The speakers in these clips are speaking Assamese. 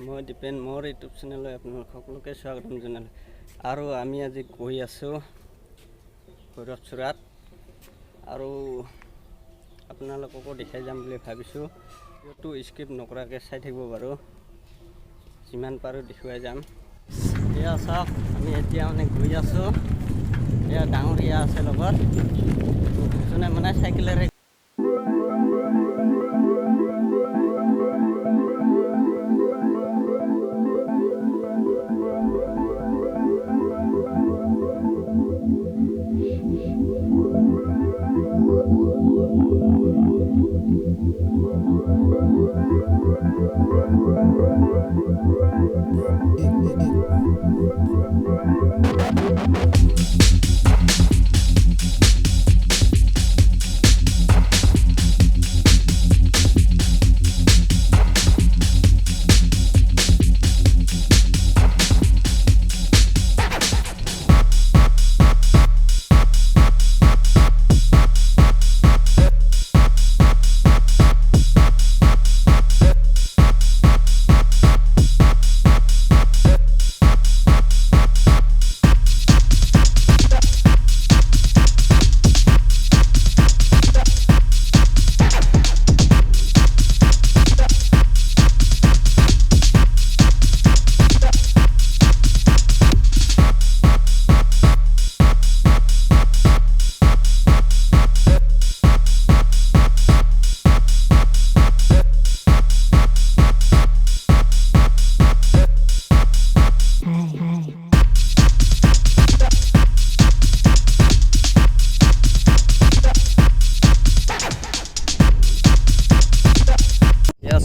মই দীপেন মোৰ ইউটিউব চেনেললৈ আপোনালোক সকলোকে স্বাগতম জনালোঁ আৰু আমি আজি গৈ আছোঁ ভৈৰৱ চূড়াত আৰু আপোনালোককো দেখাই যাম বুলি ভাবিছোঁ। ভিডিঅ'টো স্কিপ নকৰাকৈ চাই থাকিব বাৰু, যিমান পাৰোঁ দেখুৱাই যাম। এয়া চাওক, আমি এতিয়া গৈ আছোঁ। এয়া ডাঙৰীয়া আছে লগত, যোনে চাইকেলেৰে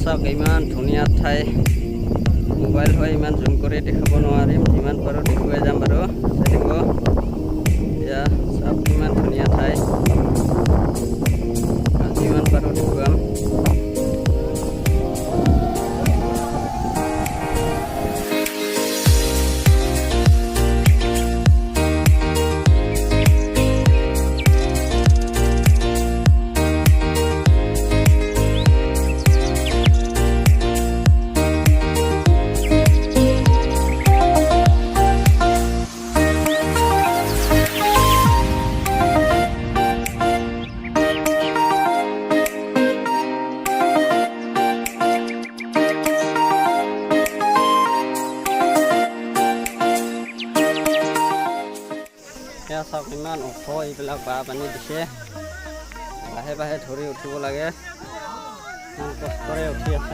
চাওক, ইমান ধুনীয়া ঠাই। মোবাইল হয় ইমান জুম কৰি দেখাব নোৱাৰিম, যিমান পাৰোঁ দেখুৱাই যাম বাৰু, চাই থাকিব। এয়া চাওক, কিমান ধুনীয়া ঠাই, যিমান পাৰোঁ দেখুৱাম। এয়া চাওক, ইমান ওখ এইবিলাক বাঁহ পানী দিছে, লাহে লাহে ধৰি উঠিব লাগে, ইমান কষ্টৰে উঠি আছে।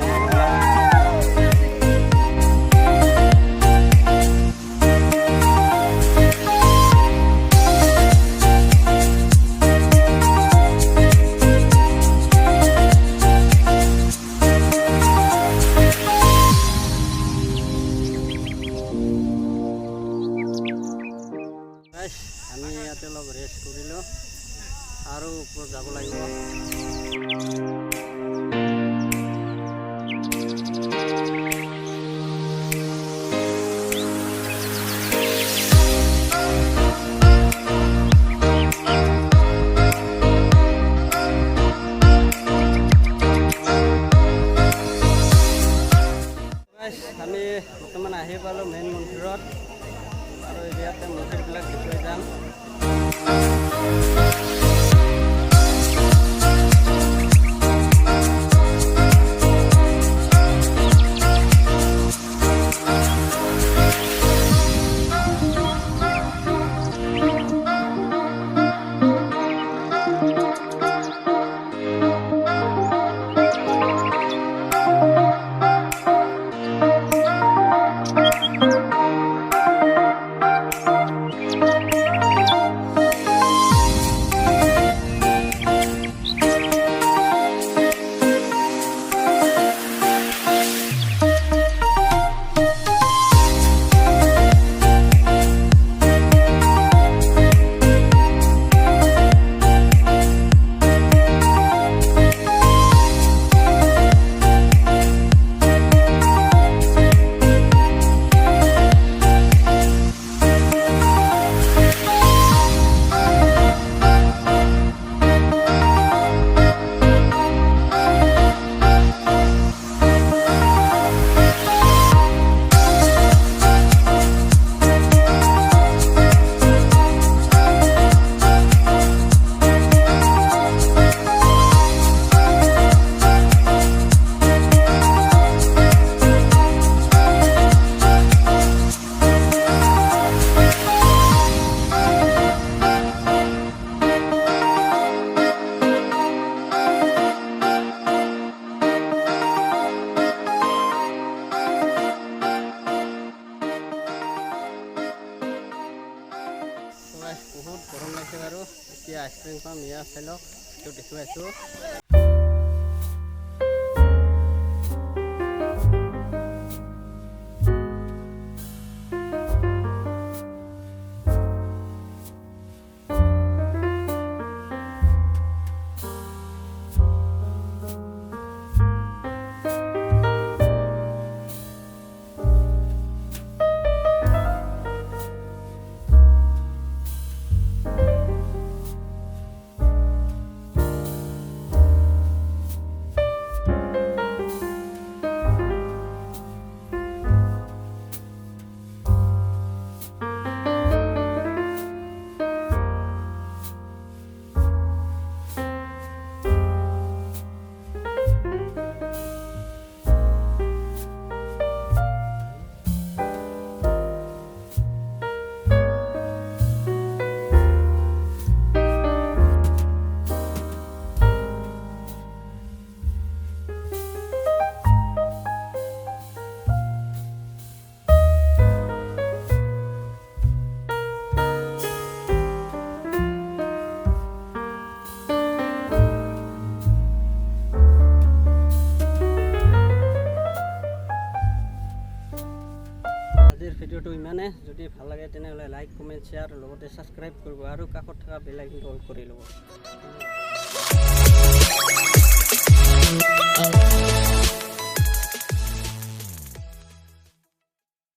আমি ইয়াতে অলপ ৰেষ্ট কৰিলোঁ আৰু ওপৰত যাব লাগিব। আমি বৰ্তমান আহি পালোঁ মেইন মন্দিৰত, আৰু ইয়াতে মন্দিৰবিলাক দেখুৱাই যাম। চাই লওক সেইটো দেখুৱাইছোঁ আজিৰ ভিডিঅ'টো ইমানে যদি ভাল লাগে তেনেহ'লে লাইক কমেণ্ট শ্বেয়াৰ লগতে ছাবস্ক্ৰাইব কৰিব আৰু কাষত থকা বেল আইকনটো অল কৰি ল'ব